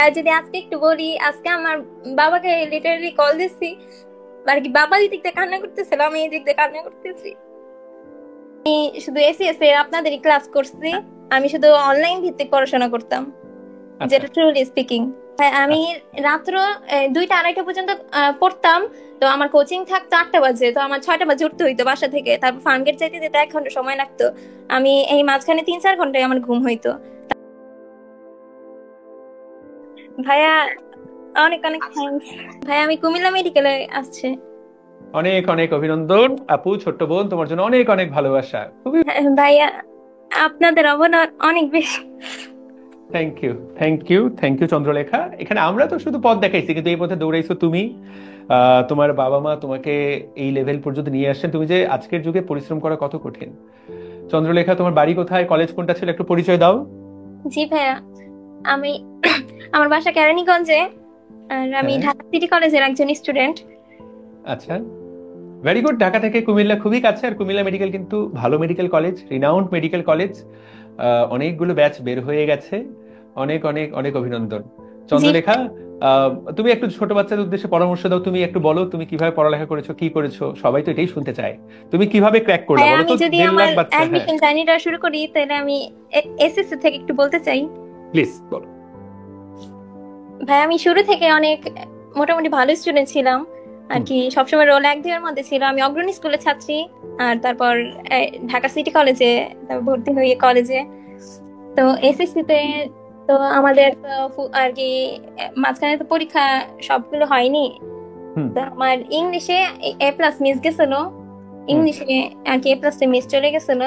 আর যদি আজকে একটু বলি, আজকে আমার বাবাকে লিটারালি কল দিচ্ছি, আর কি বাবা এই দিক দিয়ে কান্না করতেছিল, আমি এই দিক দিয়ে কান্না করতেছি। শুধু এসিএস এর আপনাদেরই ক্লাস করছি। আমি শুধু অনলাইন ভিত্তিক পড়াশোনা করতাম, আচ্ছা যেটা ট্রুলি স্পিকিং। আমি আচ্ছা রাত্র 2টা 2:30 পর্যন্ত পড়তাম। তো আমার কোচিং থাকতো 8টা বাজে, তো আমার 6টা বাজে উঠতে হইতো বাসা থেকে, তারপর ফার্মগেট যাইতে যেতে 1 ঘন্টা সময় লাগতো। আমি এই মাঝখানে 3-4 ঘন্টায় আমার ঘুম হইতো। ভাইয়া অনেক অনেক থ্যাঙ্কস। ভাইয়া আমি কুমিল্লা মেডিকেলে আসছে। অনেক অনেক অভিনন্দন আপু, ছোট্ট বোন, তোমার জন্য অনেক অনেক ভালোবাসা। খুবই হ্যাঁ, ভাইয়া আপনাদের অবদান অনেক বেশি। Thank you, thank you, thank you Chandralekha. এখানে আমরা তো শুধু পথ দেখাইছি, কিন্তু এই পথে দৌড়াইছো তুমি। তোমার বাবা মা তোমাকে এই লেভেল পর্যন্ত নিয়ে আসছেন। তুমি যে আজকের যুগে পরিশ্রম করা কত কঠিন। চন্দ্রলেখা, তোমার বাড়ি কোথায়, কলেজ কোনটা ছিল, একটু পরিচয় দাও। জি ভাইয়া, আমি আমার বাসা কেরানীগঞ্জে, আর আমি হ্যাঁ, ঢাকা সিটি কলেজের একজন স্টুডেন্ট। আচ্ছা, ভেরি গুড। ঢাকা থেকে কুমিল্লা খুবই কাছে, আর কুমিল্লা মেডিকেল কিন্তু ভালো medical college, renowned medical college. অনেকগুলো ব্যাচ বের হয়ে গেছে। অনেক অনেক অনেক অভিনন্দন জি চন্দ্রলেখা। তুমি একটু ছোট বাচ্চাদের উদ্দেশ্যে পরামর্শ দাও। তুমি একটু বলো, তুমি কিভাবে পড়ালেখা করেছো, কি করেছো, সবাই তো এটাই শুনতে চায়। তুমি কিভাবে ক্র্যাক করলা ভাইয়া, বলো আমি তো, যদি 1.5 লাখ আমার বাচ্চা। হ্যাঁ, অ্যাডমিশন জার্নিটা শুরু করি, তাহলে আমি এসএসসি থেকে একটু বলতে চাই। প্লিজ বলো। ভাই আমি শুরু থেকে অনেক মোটামুটি ভালো স্টুডেন্ট ছিলাম, আর হুম। কি সবসময় রোল 1-2 এর মধ্যে ছিল। আমি অগ্রণী স্কুলের ছাত্রী, আর তারপর ঢাকা সিটি কলেজে তারপর ভর্তি হয়ে কলেজে। তো এসএসসি তে তো আমাদের তো আর কি মাঝখানে তো পরীক্ষা সবগুলো হয়নি। হুম। তো আমার ইংলিশে A+ মিস গেছিল। হুম। ইংলিশে আর কি A+ মিস চলে গেছিল।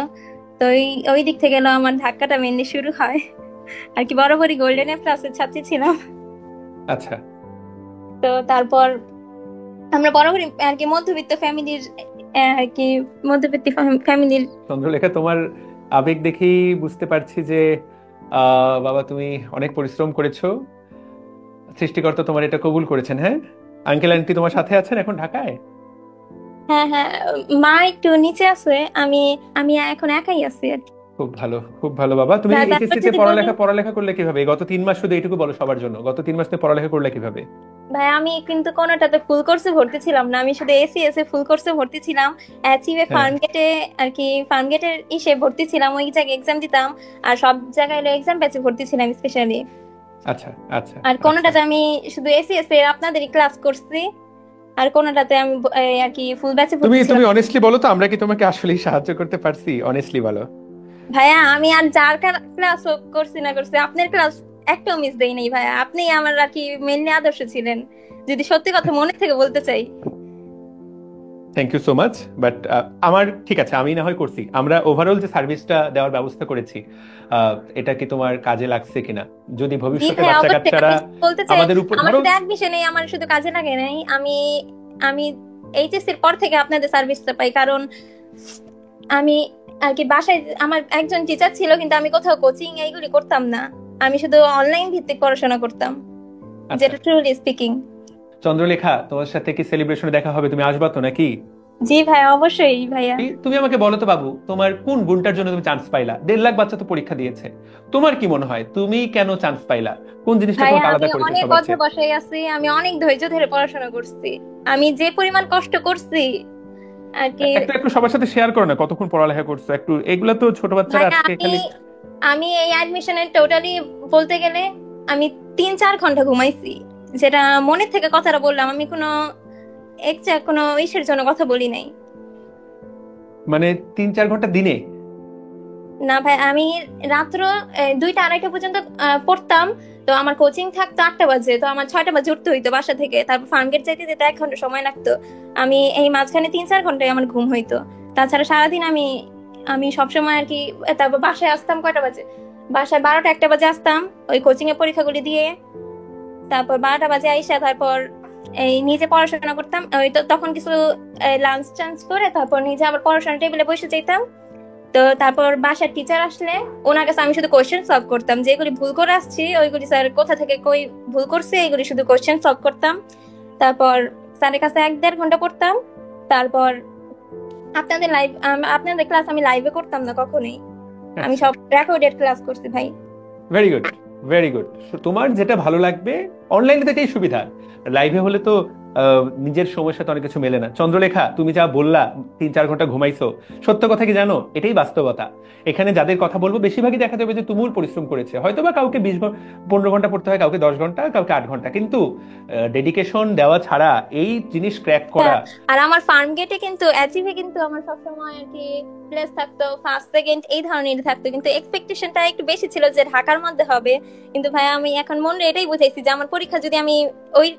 তো ওই ওই দিক থেকে আমার ধাক্কাটা মেনলি শুরু হয়। আর কি বরাবরই গোল্ডেন A+ এর ছাত্রী ছিলাম। আচ্ছা। তো তারপর আমরা বরাবরই আর কি মধ্যবিত্ত ফ্যামিলির, আর কি মধ্যবিত্ত ফ্যামিলির। চন্দ্রলেখা, তোমার আবেগ দেখেই বুঝতে পারছি যে বাবা তুমি অনেক পরিশ্রম করেছো। সৃষ্টিকর্তা তোমার এটা কবুল করেছেন। হ্যাঁ, আঙ্কেল আন্টি তোমার সাথে আছেন এখন ঢাকায়? হ্যাঁ হ্যাঁ, মা একটু নিচে আছে। আমি আমি এখন একাই আছি আর কি। খুব ভালো, খুব ভালো বাবা। তুমি তারপর এইচএসসি তে যদি বলি, পড়ালেখা পড়ালেখা করলে কিভাবে? গত 3 মাস, শুধু এইটুকু বলো সবার জন্য, গত 3 মাস তুমি পড়ালেখা করলে কিভাবে? ভাই আমি কিন্তু কোনোটাতে ফুল কোর্সে ভর্তি ছিলাম না। আমি শুধু এসিএস এ ফুল কোর্সে ভর্তি ছিলাম। অ্যাচিভে হ্যাঁ। ফার্ম গেটে আর কি ফার্ম গেটের ইসে ভর্তি ছিলাম, ওই জায়গায় এক্সাম দিতাম। আর সব জায়গায় এক্সাম ব্যাচে ভর্তি ছিলাম স্পেশালি। আচ্ছা আচ্ছা আর আচ্ছা। কোনোটাতে আমি শুধু এসিএস এর আপনাদেরই ক্লাস করছি। আর কোনোটাতে আমি আর কি ফুল ব্যাচে তুমি ভর্তি তুমি ছিলাম। অনেস্টলি বলো তো, আমরা কি তোমাকে আসলে সাহায্য করতে পারছি? অনেস্টলি বলো। ভাইয়া আমি আর যার ক্লাস করছি না করছি, আপনার ক্লাস একটাও মিস দেই নাই ভাইয়া। আপনি আমার আর কি মেনলি আদর্শ ছিলেন, যদি সত্যি কথা মনে থেকে বলতে চাই। Thank you so much. But আমার ঠিক আছে, আমি না হয় করছি। আমরা ওভারঅল যে সার্ভিসটা দেওয়ার ব্যবস্থা করেছি, এটা কি তোমার কাজে লাগছে কিনা, যদি জি ভবিষ্যতে ভাইয়া, বাচ্চা অবশ্যই কাচ্চারা আমি বলতে চাই, আমাদের উপর আমার ধরো। শুধু অ্যাডমিশনে আমার শুধু কাজে লাগে নাই। আমি আমি এইচএসসির পর থেকে আপনাদের সার্ভিসটা পাই, কারণ আমি আর কি বাসায় আমার একজন টিচার ছিল, কিন্তু আমি কোথাও কোচিং এইগুলি করতাম না। আমি শুধু অনলাইন ভিত্তিক পড়াশোনা করতাম, আচ্ছা যেটা ট্রুলি স্পিকিং। চন্দ্রলেখা, তোমার সাথে কি সেলিব্রেশনে দেখা হবে? তুমি আসবা তো নাকি? জি ভাইয়া, অবশ্যই ভাইয়া। তুমি আমাকে বলো তো বাবু, তোমার কোন গুণটার জন্য তুমি চান্স পাইলা? 1.5 লাখ বাচ্চা তো পরীক্ষা দিয়েছে। তোমার কি মনে হয় তুমি কেন চান্স পাইলা? কোন জিনিসটা ভাইয়া তোমাকে আমি আলাদা করেছে অনেক সবার চেয়ে? অধ্যবসায় আছি, আমি অনেক ধৈর্য ধরে পড়াশোনা করছি। আমি যে পরিমাণ কষ্ট করছি আর কি। একটু একটু সবার সাথে শেয়ার করো না, কতক্ষণ পড়ালেখা করছো একটু। এগুলা তো ছোট বাচ্চারা ভাইয়া আজকে আমি খালি। আমি এই অ্যাডমিশনের টোটালি বলতে গেলে আমি 3-4 ঘন্টা ঘুমাইছি। যেটা মনের থেকে কথাটা বললাম, আমি কোনো এক্সট্রা কোনো ইসের জন্য কথা বলি নাই। মানে 3-4 ঘন্টা দিনে? না ভাই, আমি রাত্র 2টা 2:30 পর্যন্ত পড়তাম। তো আমার কোচিং থাকতো 8টা বাজে, তো আমার 6টা বাজে উঠতে হইতো বাসা থেকে, তারপর ফার্মগেট যাইতে যেতে 1 ঘন্টা সময় লাগতো। আমি এই মাঝখানে 3-4 ঘন্টায় আমার ঘুম হইতো। তাছাড়া সারাদিন আমি আমি সবসময় আর কি। তারপর বাসায় আসতাম কয়টা বাজে, বাসায় 12টা 1টা বাজে আসতাম ওই কোচিং এর পরীক্ষাগুলি দিয়ে। তারপর 12টা বাজে আইসা তারপর এই নিজে পড়াশোনা করতাম। ওই তো তখন কিছু লাঞ্চ টাঞ্চ করে তারপর নিজে আবার পড়াশোনা টেবিলে বসে যেতাম। তো তারপর বাসার টিচার আসলে ওনার কাছে আমি শুধু কোশ্চেন সলভ করতাম, যেগুলি ভুল করে আসছি ওইগুলি স্যার কোথা থেকে কই ভুল করছে এইগুলি শুধু কোশ্চেন সলভ করতাম। তারপর স্যারের কাছে 1-1.5 ঘন্টা পড়তাম। তারপর আপনাদের ক্লাস আমি লাইভে করতাম না কখনোই। আমি আচ্ছা, সব রেকর্ডেড ক্লাস করছি ভাই। Very good. Very good. তোমার যেটা ভালো লাগবে, অনলাইনে তো এটাই সুবিধা। লাইভে হলে তো নিজের সময়ের সাথে অনেক কিছু মেলে না। চন্দ্রলেখা, তুমি যা বললা 3-4 ঘন্টা ঘুমাইছো, সত্য কথা কি জানো, এটাই বাস্তবতা। এখানে যাদের কথা বলবো বেশিরভাগই দেখা যাবে যে তুমুল পরিশ্রম করেছে, হয়তো বা কাউকে 15 ঘন্টা পড়তে হয়, কাউকে 10 ঘন্টা, কাউকে 8 ঘন্টা, কিন্তু ডেডিকেশন দেওয়া ছাড়া এই জিনিস ক্র্যাক করা। হ্যাঁ, আর আমার ফার্ম গেটে কিন্তু অ্যাচিভে কিন্তু আমার সবসময় আর কি প্লেস থাকতো, ফার্স্ট সেকেন্ড এই ধরনের থাকতো, কিন্তু এক্সপেকটেশনটা একটু বেশি ছিল যে ঢাকার মধ্যে হবে। কিন্তু ভাই আমি এখন মনে এটাই বুঝাইছি যে আমার পরীক্ষা যদি আমি ওই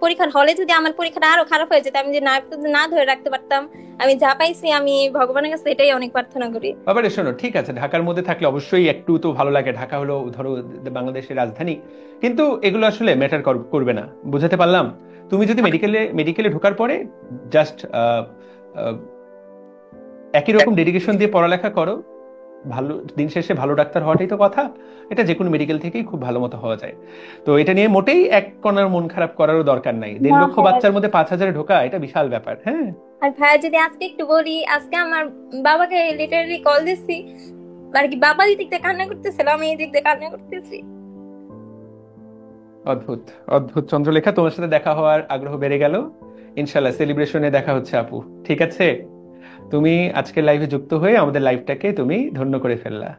পরীক্ষার হলে যদি আমার পরীক্ষাটা আরো খারাপ হয়ে যেত, আমি যে না না ধরে রাখতে পারতাম, আমি যা পাইছি আমি ভগবানের কাছে এটাই অনেক প্রার্থনা করি। আবার শোনো, ঠিক আছে, ঢাকার মধ্যে থাকলে অবশ্যই একটু তো ভালো লাগে, ঢাকা হলো ধরো বাংলাদেশের রাজধানী, কিন্তু এগুলো আসলে ম্যাটার করবে না। বুঝাতে পারলাম? তুমি যদি মেডিকেলে মেডিকেলে ঢোকার পরে জাস্ট একই রকম ডেডিকেশন দিয়ে পড়ালেখা করো, ভালো দিন শেষে ভালো ডাক্তার হওয়াটাই তো কথা। এটা যে কোনো মেডিকেল থেকেই খুব ভালো মতো হওয়া যায়। তো এটা নিয়ে মোটেই এক কণার মন খারাপ করারও দরকার নাই। 1.5 লক্ষ হ্যাঁ, বাচ্চার মধ্যে 5,000 ঢোকা, এটা বিশাল ব্যাপার। হ্যাঁ, আর ভাইয়া যদি আজকে একটু বলি, আজকে আমার বাবাকে লিটারালি কল দিছি, আর কি বাবা এই দিক দিয়ে কান্না করতেছিল, আমি এই দিক দিয়ে কান্না করতেছি। অদ্ভুত অদ্ভুত। চন্দ্রলেখা, তোমার সাথে দেখা হওয়ার আগ্রহ বেড়ে গেল। ইনশাল্লাহ সেলিব্রেশনে দেখা হচ্ছে আপু। ঠিক আছে, তুমি আজকের লাইভে যুক্ত হয়ে আমাদের লাইভটাকে তুমি ধন্য করে ফেললা।